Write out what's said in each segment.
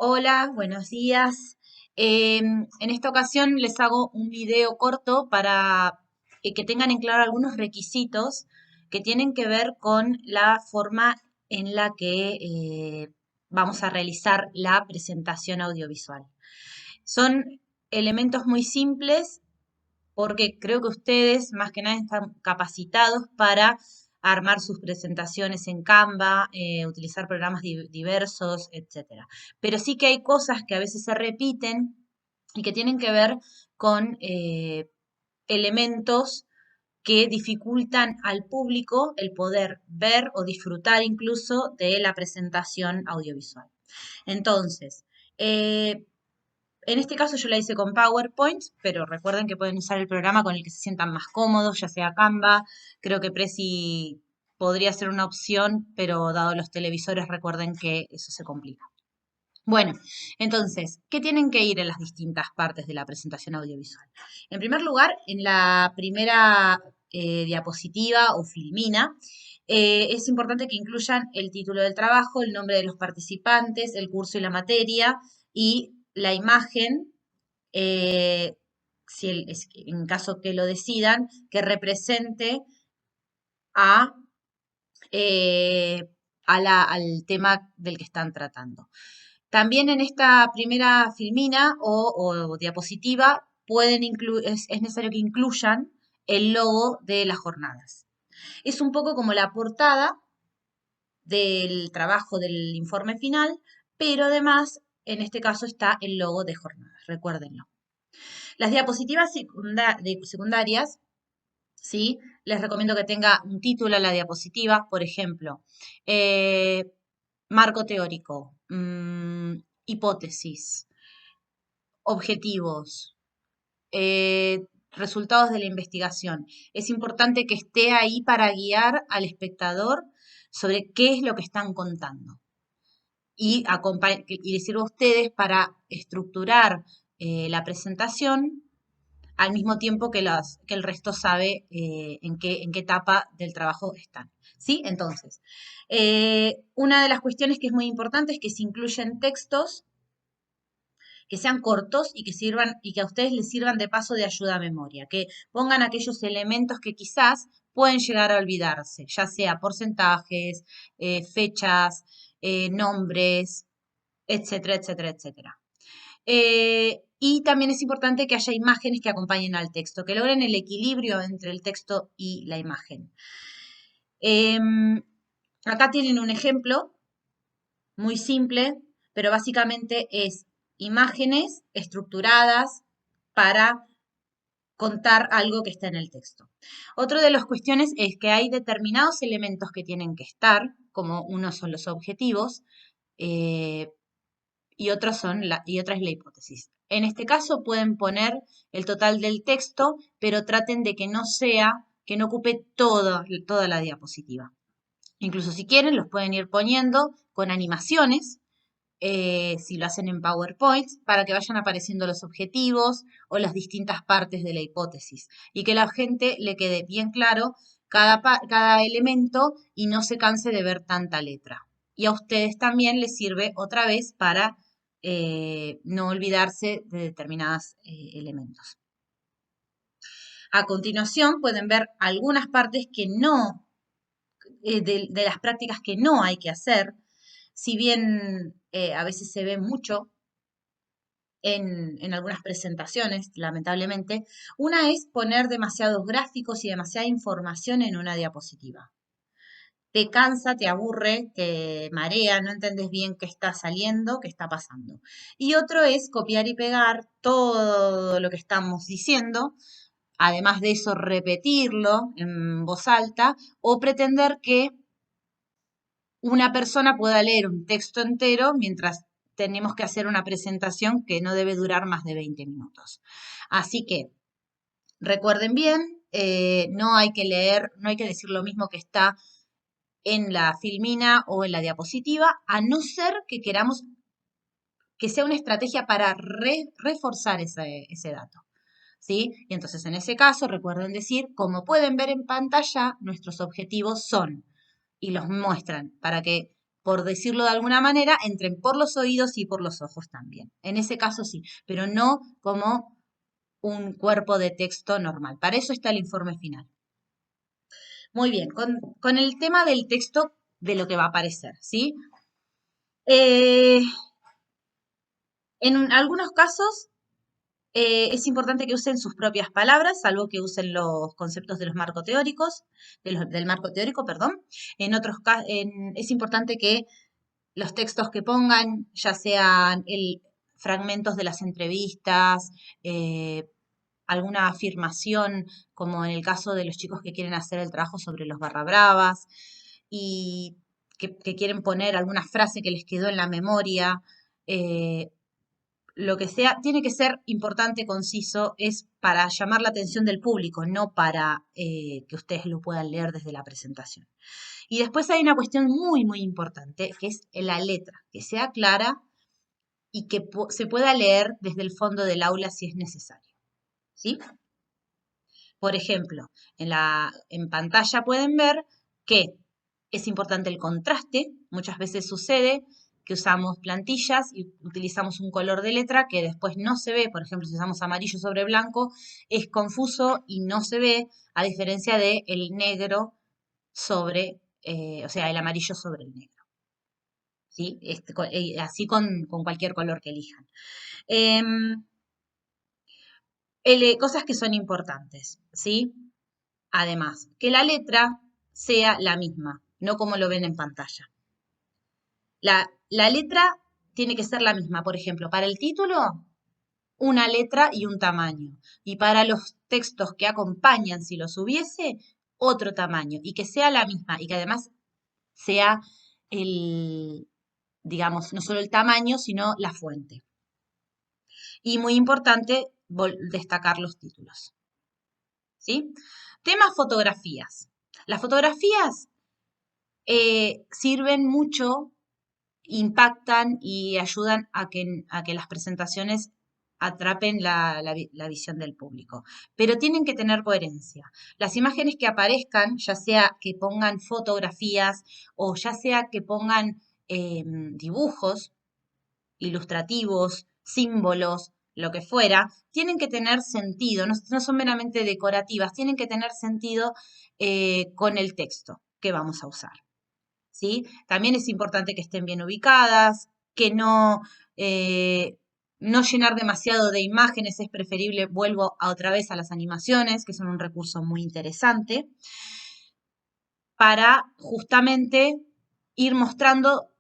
Hola, buenos días. En esta ocasión les hago un video corto para que tengan en claro algunos requisitos que tienen que ver con la forma en la que vamos a realizar la presentación audiovisual. Son elementos muy simples porque creo que ustedes más que nada están capacitados para armar sus presentaciones en Canva, utilizar programas diversos, etcétera. Pero sí que hay cosas que a veces se repiten y que tienen que ver con elementos que dificultan al público el poder ver o disfrutar incluso de la presentación audiovisual. Entonces, eh, en este caso yo la hice con PowerPoint, pero recuerden que pueden usar el programa con el que se sientan más cómodos, ya sea Canva. Creo que Prezi podría ser una opción, pero dado los televisores, recuerden que eso se complica. Bueno, entonces, ¿qué tienen que ir en las distintas partes de la presentación audiovisual? En primer lugar, en la primera diapositiva o filmina, es importante que incluyan el título del trabajo, el nombre de los participantes, el curso y la materia y la imagen, eh, si en caso que lo decidan, que represente a, eh, al tema del que están tratando. También en esta primera filmina o diapositiva es necesario que incluyan el logo de las jornadas. Es un poco como la portada del trabajo del informe final, pero además en este caso está el logo de jornadas, recuérdenlo. Las diapositivas secundarias, ¿sí? Les recomiendo que tenga un título a la diapositiva, por ejemplo, eh, marco teórico, hipótesis, objetivos, resultados de la investigación. Es importante que esté ahí para guiar al espectador sobre qué es lo que están contando y les sirva a ustedes para estructurar la presentación al mismo tiempo que el resto sabe en qué etapa del trabajo están. ¿Sí? Entonces, una de las cuestiones que es muy importante es que se incluyen textos que sean cortos y que sirvan y que a ustedes les sirvan de paso de ayuda a memoria, que pongan aquellos elementos que quizás pueden llegar a olvidarse, ya sea porcentajes, fechas, nombres, etcétera, etcétera, etcétera. Y también es importante que haya imágenes que acompañen al texto, que logren el equilibrio entre el texto y la imagen. Acá tienen un ejemplo muy simple, pero básicamente es imágenes estructuradas para contar algo que está en el texto. Otra de las cuestiones es que hay determinados elementos que tienen que estar, como uno son los objetivos, eh, y otra es la hipótesis. En este caso pueden poner el total del texto, pero traten de que no ocupe toda la diapositiva. Incluso si quieren, los pueden ir poniendo con animaciones, si lo hacen en PowerPoint, para que vayan apareciendo los objetivos o las distintas partes de la hipótesis y que la gente le quede bien claro cada elemento y no se canse de ver tanta letra. Y a ustedes también les sirve otra vez para no olvidarse de determinados elementos. A continuación pueden ver algunas partes que no, de las prácticas que no hay que hacer, si bien a veces se ve mucho en algunas presentaciones, lamentablemente. Una es poner demasiados gráficos y demasiada información en una diapositiva. Te cansa, te aburre, te marea, no entendés bien qué está saliendo, qué está pasando. Y otro es copiar y pegar todo lo que estamos diciendo, además de eso repetirlo en voz alta o pretender que una persona pueda leer un texto entero mientras tenemos que hacer una presentación que no debe durar más de 20 minutos. Así que recuerden bien, no hay que leer, no hay que decir lo mismo que está en la filmina o en la diapositiva, a no ser que queramos que sea una estrategia para reforzar ese dato. ¿Sí? Y entonces en ese caso recuerden decir, como pueden ver en pantalla, nuestros objetivos son, y los muestran para que por decirlo de alguna manera, entren por los oídos y por los ojos también. En ese caso sí, pero no como un cuerpo de texto normal. Para eso está el informe final. Muy bien, con el tema del texto de lo que va a aparecer, ¿sí? Eh, en algunos casos es importante que usen sus propias palabras, salvo que usen los conceptos de los marcos teóricos, del marco teórico, perdón. En otros casos es importante que los textos que pongan, ya sean fragmentos de las entrevistas, alguna afirmación, como en el caso de los chicos que quieren hacer el trabajo sobre los barra bravas y que quieren poner alguna frase que les quedó en la memoria, lo que sea, tiene que ser importante, conciso, es para llamar la atención del público, no para que ustedes lo puedan leer desde la presentación. Y después hay una cuestión muy, muy importante, que es la letra, que sea clara y que se pueda leer desde el fondo del aula si es necesario. ¿Sí? Por ejemplo, en pantalla pueden ver que es importante el contraste. Muchas veces sucede que usamos plantillas y utilizamos un color de letra que después no se ve. Por ejemplo, si usamos amarillo sobre blanco, es confuso y no se ve, a diferencia de el negro sobre, o sea, el amarillo sobre el negro. ¿Sí? Así con cualquier color que elijan. Cosas que son importantes, ¿sí? Además, que la letra sea la misma, no como lo ven en pantalla. La letra tiene que ser la misma. Por ejemplo, para el título, una letra y un tamaño. Y para los textos que acompañan, si los hubiese, otro tamaño. Y que sea la misma. Y que además sea digamos, no solo el tamaño, sino la fuente. Y muy importante destacar los títulos. ¿Sí? Tema fotografías. Las fotografías sirven mucho, impactan y ayudan a que las presentaciones atrapen la visión del público. Pero tienen que tener coherencia. Las imágenes que aparezcan, ya sea que pongan fotografías o ya sea que pongan dibujos ilustrativos, símbolos, lo que fuera, tienen que tener sentido, no son meramente decorativas, tienen que tener sentido con el texto que vamos a usar. ¿Sí? También es importante que estén bien ubicadas, que no llenar demasiado de imágenes, es preferible, vuelvo otra vez a las animaciones, que son un recurso muy interesante, para justamente ir mostrando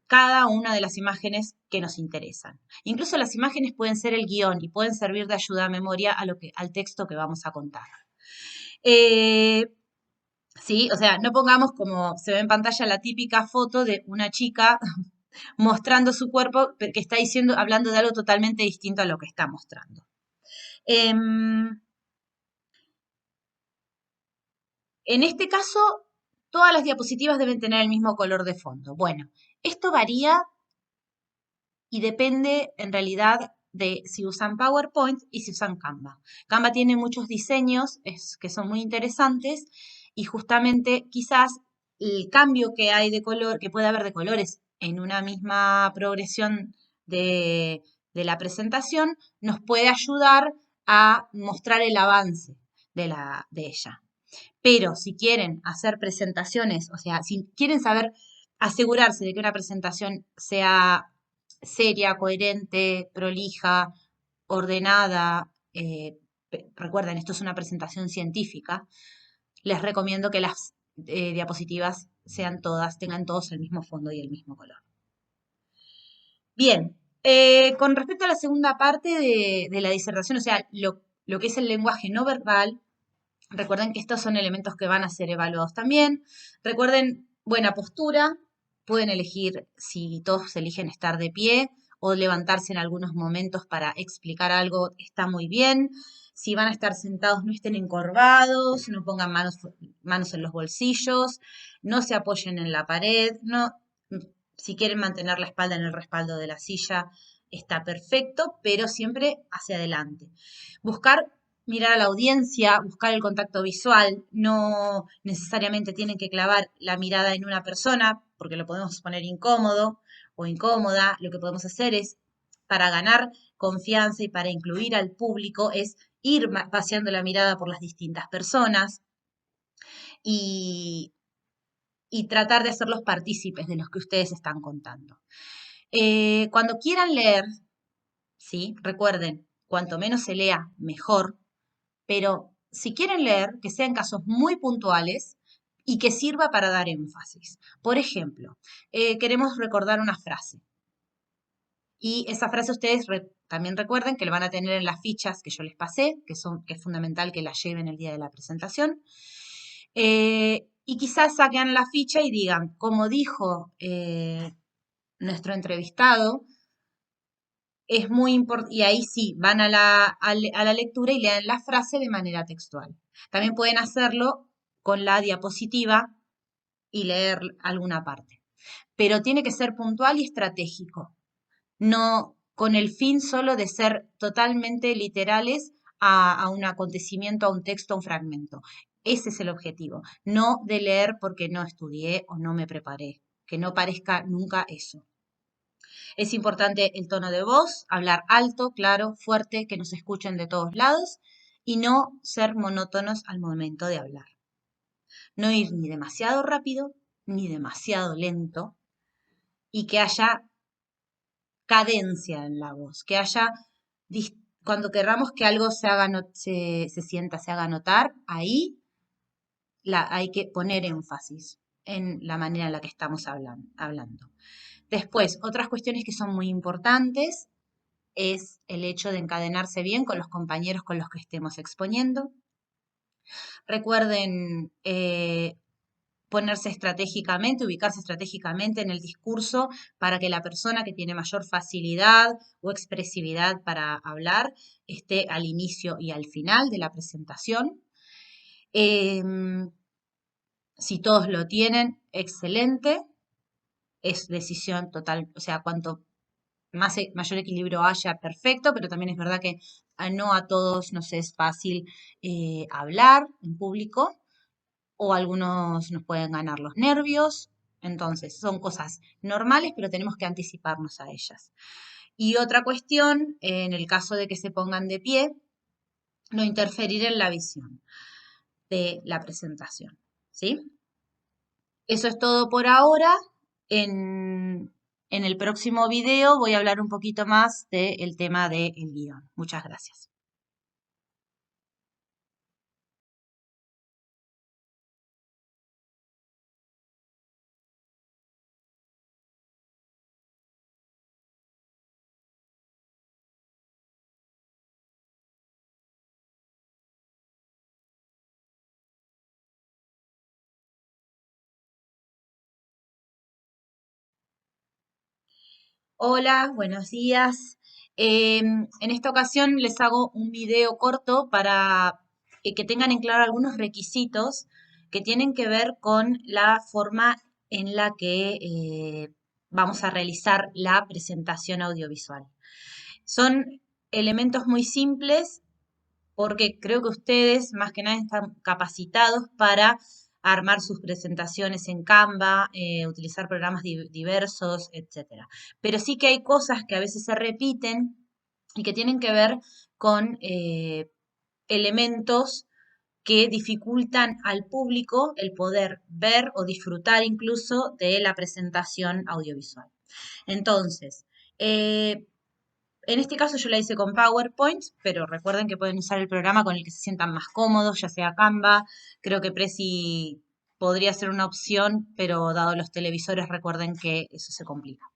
cada una de las imágenes que nos interesan. Incluso las imágenes pueden ser el guión y pueden servir de ayuda a memoria al texto que vamos a contar. Sí, o sea, no pongamos como se ve en pantalla la típica foto de una chica mostrando su cuerpo que está hablando de algo totalmente distinto a lo que está mostrando. En este caso, todas las diapositivas deben tener el mismo color de fondo. Bueno, esto varía y depende en realidad de si usan PowerPoint y si usan Canva. Canva tiene muchos diseños que son muy interesantes y justamente quizás el cambio que hay de color, que puede haber de colores en una misma progresión de la presentación, nos puede ayudar a mostrar el avance de ella. Pero si quieren hacer presentaciones, o sea, si quieren asegurarse de que una presentación sea seria, coherente, prolija, ordenada, recuerden, esto es una presentación científica, les recomiendo que las diapositivas tengan todos el mismo fondo y el mismo color. Bien, con respecto a la segunda parte de la disertación, o sea, lo que es el lenguaje no verbal, recuerden que estos son elementos que van a ser evaluados también. Recuerden, buena postura. Pueden elegir, si todos eligen estar de pie o levantarse en algunos momentos para explicar algo, está muy bien. Si van a estar sentados, no estén encorvados, no pongan manos en los bolsillos, no se apoyen en la pared, no, si quieren mantener la espalda en el respaldo de la silla, está perfecto, pero siempre hacia adelante. Mirar a la audiencia, buscar el contacto visual, no necesariamente tienen que clavar la mirada en una persona, porque lo podemos poner incómodo o incómoda. Lo que podemos hacer es, para ganar confianza y para incluir al público, es ir paseando la mirada por las distintas personas y, y tratar de hacerlos partícipes de los que ustedes están contando. Cuando quieran leer, ¿sí? Recuerden, cuanto menos se lea, mejor, pero si quieren leer, que sean casos muy puntuales y que sirva para dar énfasis. Por ejemplo, queremos recordar una frase. Y esa frase ustedes también recuerden que la van a tener en las fichas que yo les pasé, que es fundamental que la lleven el día de la presentación. Y quizás saquen la ficha y digan, como dijo nuestro entrevistado, es muy importante, y ahí sí, van a la lectura y leen la frase de manera textual. También pueden hacerlo con la diapositiva y leer alguna parte. Pero tiene que ser puntual y estratégico, no con el fin solo de ser totalmente literales a un acontecimiento, a un texto, a un fragmento. Ese es el objetivo, no de leer porque no estudié o no me preparé, que no parezca nunca eso. Es importante el tono de voz, hablar alto, claro, fuerte, que nos escuchen de todos lados y no ser monótonos al momento de hablar. No ir ni demasiado rápido ni demasiado lento y que haya cadencia en la voz, que haya, cuando querramos que algo se sienta, se haga notar, ahí hay que poner énfasis en la manera en la que estamos hablando. Después, otras cuestiones que son muy importantes es el hecho de encadenarse bien con los compañeros con los que estemos exponiendo. Recuerden ponerse estratégicamente, ubicarse estratégicamente en el discurso para que la persona que tiene mayor facilidad o expresividad para hablar esté al inicio y al final de la presentación. Si todos lo tienen, excelente. Es decisión total, o sea, cuanto mayor equilibrio haya, perfecto, pero también es verdad que no a todos nos es fácil hablar en público o algunos nos pueden ganar los nervios. Entonces, son cosas normales, pero tenemos que anticiparnos a ellas. Y otra cuestión, en el caso de que se pongan de pie, no interferir en la visión de la presentación, ¿sí? Eso es todo por ahora. En el próximo video voy a hablar un poquito más del tema del guión. Muchas gracias. Hola, buenos días. En esta ocasión les hago un video corto para que tengan en claro algunos requisitos que tienen que ver con la forma en la que vamos a realizar la presentación audiovisual. Son elementos muy simples porque creo que ustedes más que nada están capacitados para armar sus presentaciones en Canva, utilizar programas diversos, etcétera. Pero sí que hay cosas que a veces se repiten y que tienen que ver con elementos que dificultan al público el poder ver o disfrutar incluso de la presentación audiovisual. Entonces, en este caso yo la hice con PowerPoint, pero recuerden que pueden usar el programa con el que se sientan más cómodos, ya sea Canva. Creo que Prezi podría ser una opción, pero dado los televisores, recuerden que eso se complica.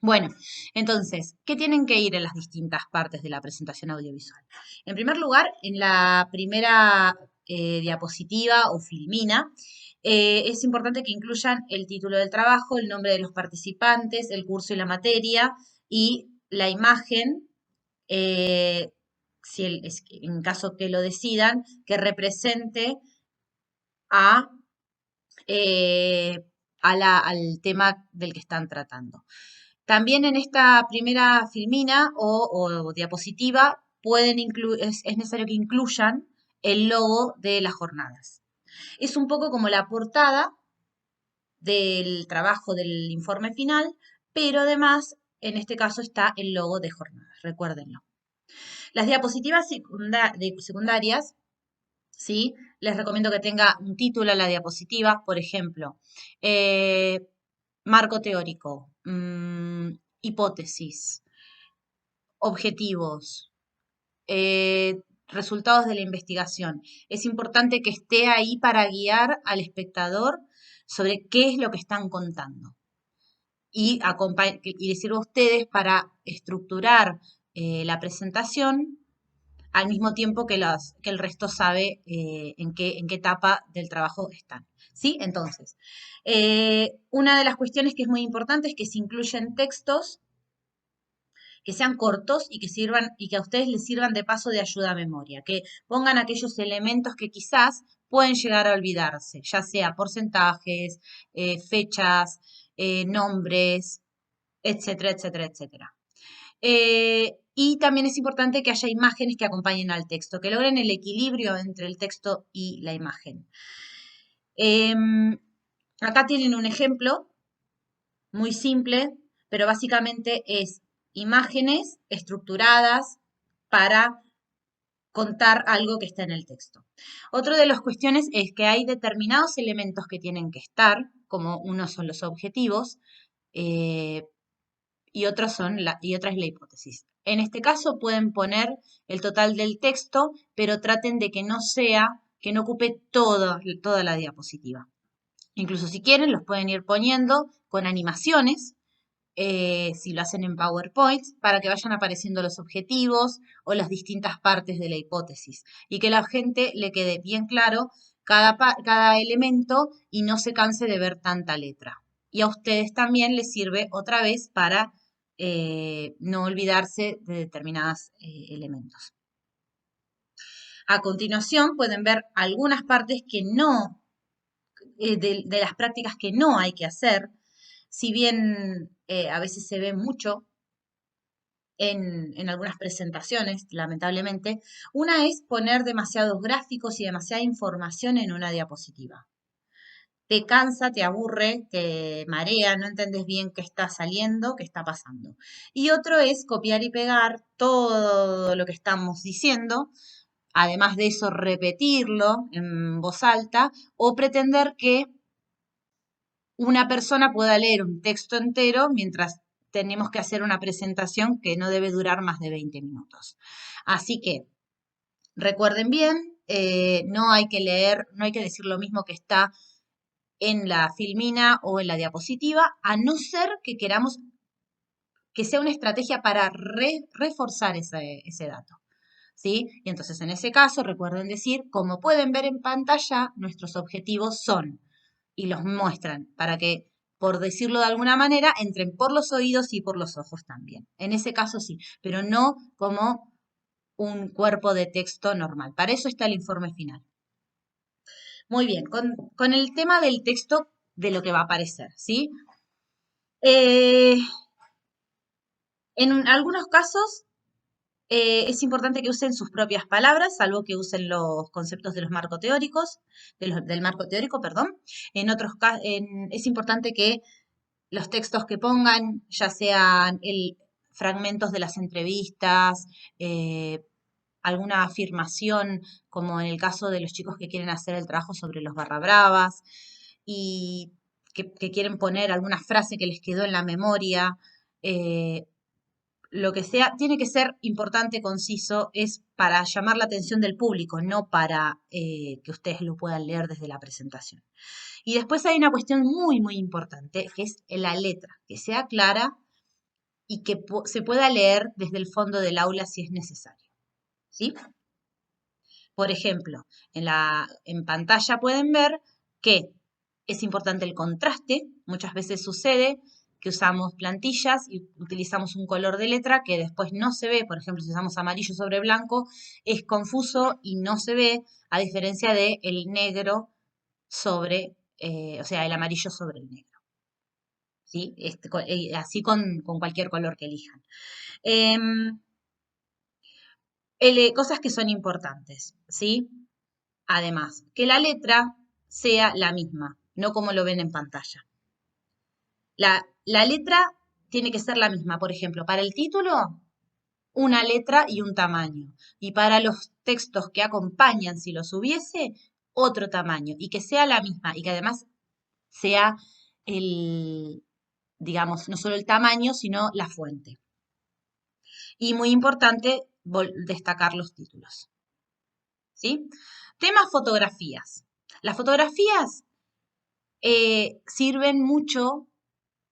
Bueno, entonces, ¿qué tienen que ir en las distintas partes de la presentación audiovisual? En primer lugar, en la primera diapositiva o filmina, es importante que incluyan el título del trabajo, el nombre de los participantes, el curso y la materia y la imagen, si en caso que lo decidan, que represente a, eh, al tema del que están tratando. También en esta primera filmina o diapositiva es necesario que incluyan el logo de las jornadas. Es un poco como la portada del trabajo del informe final, pero además en este caso está el logo de jornadas, recuérdenlo. Las diapositivas secundarias, ¿sí? Les recomiendo que tenga un título a la diapositiva, por ejemplo, marco teórico, hipótesis, objetivos, resultados de la investigación. Es importante que esté ahí para guiar al espectador sobre qué es lo que están contando y les sirva a ustedes para estructurar la presentación al mismo tiempo que el resto sabe en qué etapa del trabajo están. ¿Sí? Entonces, una de las cuestiones que es muy importante es que se incluyen textos que sean cortos y que sirvan y que a ustedes les sirvan de paso de ayuda a memoria, que pongan aquellos elementos que quizás pueden llegar a olvidarse, ya sea porcentajes, fechas, nombres, etcétera, etcétera, etcétera. Y también es importante que haya imágenes que acompañen al texto, que logren el equilibrio entre el texto y la imagen. Acá tienen un ejemplo muy simple, pero básicamente es imágenes estructuradas para contar algo que está en el texto. Otra de las cuestiones es que hay determinados elementos que tienen que estar, como uno son los objetivos, y otra es la hipótesis. En este caso pueden poner el total del texto, pero traten de que que no ocupe toda la diapositiva. Incluso si quieren, los pueden ir poniendo con animaciones, si lo hacen en PowerPoint, para que vayan apareciendo los objetivos o las distintas partes de la hipótesis y que la gente le quede bien claro cada elemento y no se canse de ver tanta letra. Y a ustedes también les sirve otra vez para no olvidarse de determinados elementos. A continuación pueden ver algunas partes que no, de las prácticas que no hay que hacer, si bien a veces se ve mucho en algunas presentaciones, lamentablemente. Una es poner demasiados gráficos y demasiada información en una diapositiva. Te cansa, te aburre, te marea, no entendés bien qué está saliendo, qué está pasando. Y otro es copiar y pegar todo lo que estamos diciendo, además de eso repetirlo en voz alta o pretender que una persona pueda leer un texto entero mientras tenemos que hacer una presentación que no debe durar más de 20 minutos. Así que recuerden bien, no hay que leer, no hay que decir lo mismo que está en la filmina o en la diapositiva, a no ser que queramos que sea una estrategia para reforzar ese dato. ¿Sí? Y entonces en ese caso recuerden decir, como pueden ver en pantalla, nuestros objetivos son, y los muestran para que, por decirlo de alguna manera, entren por los oídos y por los ojos también. En ese caso sí, pero no como un cuerpo de texto normal. Para eso está el informe final. Muy bien, con el tema del texto de lo que va a aparecer, ¿sí? En algunos casos es importante que usen sus propias palabras, salvo que usen los conceptos de los marcos teóricos, del marco teórico, perdón. En otros casos es importante que los textos que pongan, ya sean fragmentos de las entrevistas, alguna afirmación, como en el caso de los chicos que quieren hacer el trabajo sobre los barra bravas y que quieren poner alguna frase que les quedó en la memoria, lo que sea, tiene que ser importante, conciso, es para llamar la atención del público, no para que ustedes lo puedan leer desde la presentación. Y después hay una cuestión muy, muy importante, que es la letra, que sea clara y que se pueda leer desde el fondo del aula si es necesario. ¿Sí? Por ejemplo, en pantalla pueden ver que es importante el contraste. Muchas veces sucede que usamos plantillas y utilizamos un color de letra que después no se ve. Por ejemplo, si usamos amarillo sobre blanco, es confuso y no se ve, a diferencia de el negro sobre, o sea, el amarillo sobre el negro. ¿Sí? Así con cualquier color que elijan. Cosas que son importantes, ¿sí? Además, que la letra sea la misma, no como lo ven en pantalla. La letra tiene que ser la misma. Por ejemplo, para el título, una letra y un tamaño. Y para los textos que acompañan, si los hubiese, otro tamaño. Y que sea la misma. Y que además sea el, digamos, no solo el tamaño, sino la fuente. Y muy importante destacar los títulos. ¿Sí? Tema fotografías. Las fotografías sirven mucho,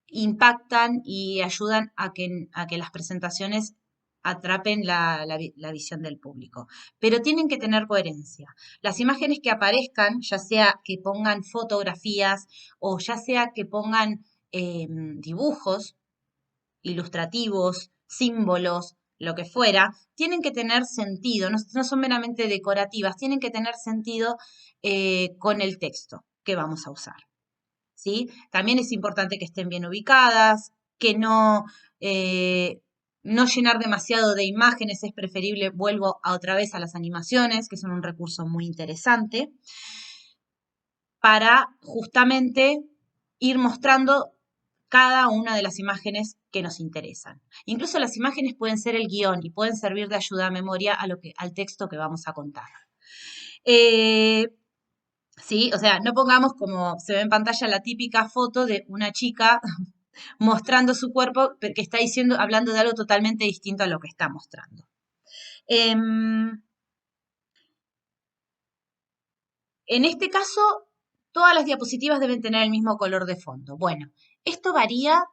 impactan y ayudan a que las presentaciones atrapen la visión del público. Pero tienen que tener coherencia. Las imágenes que aparezcan, ya sea que pongan fotografías o ya sea que pongan dibujos ilustrativos, símbolos, lo que fuera, tienen que tener sentido, no son meramente decorativas, tienen que tener sentido con el texto que vamos a usar. ¿Sí? También es importante que estén bien ubicadas, que no llenar demasiado de imágenes, es preferible, vuelvo otra vez a las animaciones, que son un recurso muy interesante, para justamente ir mostrando cada una de las imágenes que nos interesan. Incluso las imágenes pueden ser el guión y pueden servir de ayuda a memoria al texto que vamos a contar. Sí, o sea, no pongamos como se ve en pantalla la típica foto de una chica mostrando su cuerpo, pero que está hablando de algo totalmente distinto a lo que está mostrando. En este caso, todas las diapositivas deben tener el mismo color de fondo. Bueno, esto varía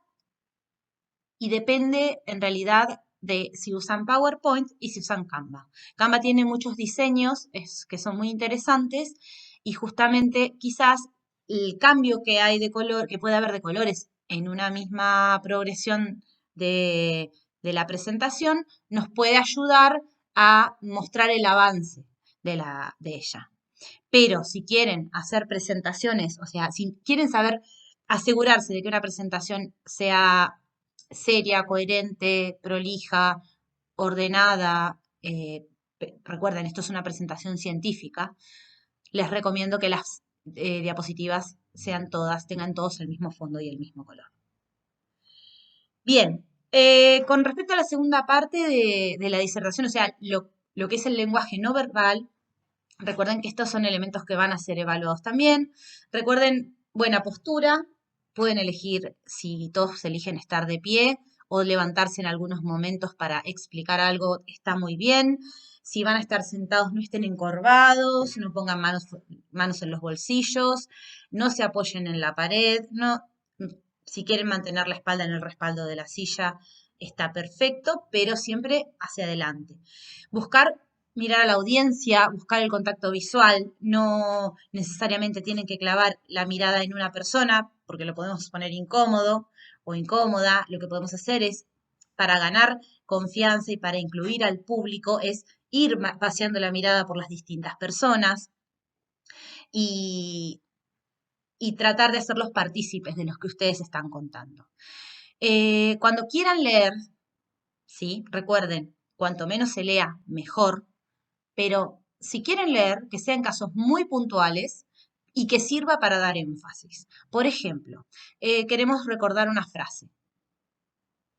y depende en realidad de si usan PowerPoint y si usan Canva. Canva tiene muchos diseños que son muy interesantes y justamente quizás el cambio que hay de color, que puede haber de colores en una misma progresión de la presentación, nos puede ayudar a mostrar el avance de ella. Pero si quieren hacer presentaciones, o sea, si quieren asegurarse de que una presentación sea seria, coherente, prolija, ordenada, recuerden, esto es una presentación científica, les recomiendo que las diapositivas tengan todos el mismo fondo y el mismo color. Bien, con respecto a la segunda parte de la disertación, o sea, lo que es el lenguaje no verbal, recuerden que estos son elementos que van a ser evaluados también. Recuerden, buena postura. Pueden elegir, si todos eligen estar de pie o levantarse en algunos momentos para explicar algo, está muy bien. Si van a estar sentados, no estén encorvados, no pongan manos en los bolsillos, no se apoyen en la pared, no, si quieren mantener la espalda en el respaldo de la silla, está perfecto, pero siempre hacia adelante. Mirar a la audiencia, buscar el contacto visual, no necesariamente tienen que clavar la mirada en una persona, porque lo podemos poner incómodo o incómoda. Lo que podemos hacer es, para ganar confianza y para incluir al público, es ir paseando la mirada por las distintas personas y, y tratar de hacerlos partícipes de los que ustedes están contando. Cuando quieran leer, ¿sí? Recuerden, cuanto menos se lea, mejor, pero si quieren leer, que sean casos muy puntuales y que sirva para dar énfasis. Por ejemplo, queremos recordar una frase.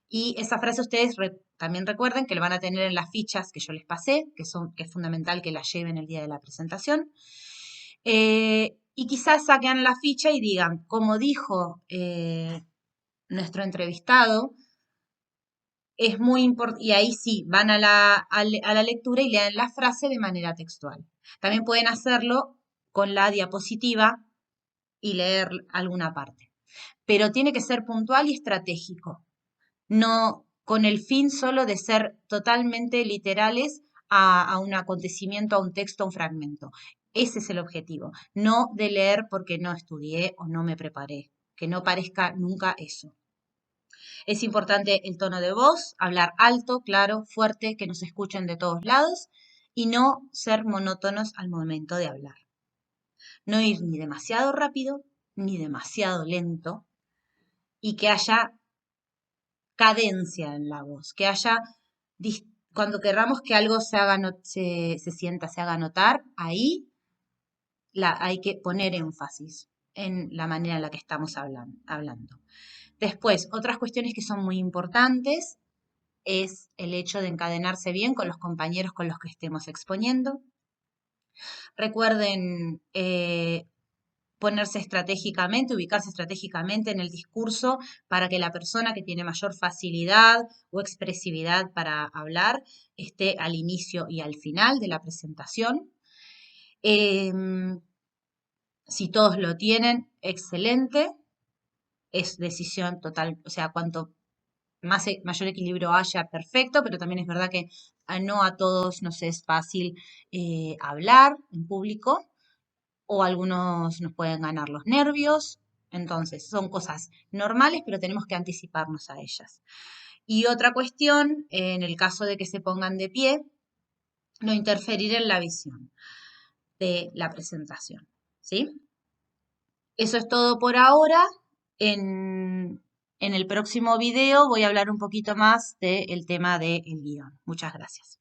Y esa frase ustedes también recuerden que la van a tener en las fichas que yo les pasé, que es fundamental que la lleven el día de la presentación. Y quizás saquen la ficha y digan, como dijo nuestro entrevistado, es muy importante, y ahí sí, van a la lectura y leen la frase de manera textual. También pueden hacerlo con la diapositiva y leer alguna parte. Pero tiene que ser puntual y estratégico, no con el fin solo de ser totalmente literales a un acontecimiento, a un texto, a un fragmento. Ese es el objetivo, no de leer porque no estudié o no me preparé, que no parezca nunca eso. Es importante el tono de voz, hablar alto, claro, fuerte, que nos escuchen de todos lados y no ser monótonos al momento de hablar. No ir ni demasiado rápido ni demasiado lento y que haya cadencia en la voz, que haya, cuando querramos que algo se sienta, se haga notar, ahí hay que poner énfasis en la manera en la que estamos hablando. Después, otras cuestiones que son muy importantes es el hecho de encadenarse bien con los compañeros con los que estemos exponiendo. Recuerden ponerse estratégicamente, ubicarse estratégicamente en el discurso para que la persona que tiene mayor facilidad o expresividad para hablar esté al inicio y al final de la presentación. Si todos lo tienen, excelente. Es decisión total, o sea, cuanto mayor equilibrio haya, perfecto, pero también es verdad que no a todos nos es fácil hablar en público o algunos nos pueden ganar los nervios. Entonces, son cosas normales, pero tenemos que anticiparnos a ellas. Y otra cuestión, en el caso de que se pongan de pie, no interferir en la visión de la presentación, ¿sí? Eso es todo por ahora. En el próximo video voy a hablar un poquito más del tema del guión. Muchas gracias.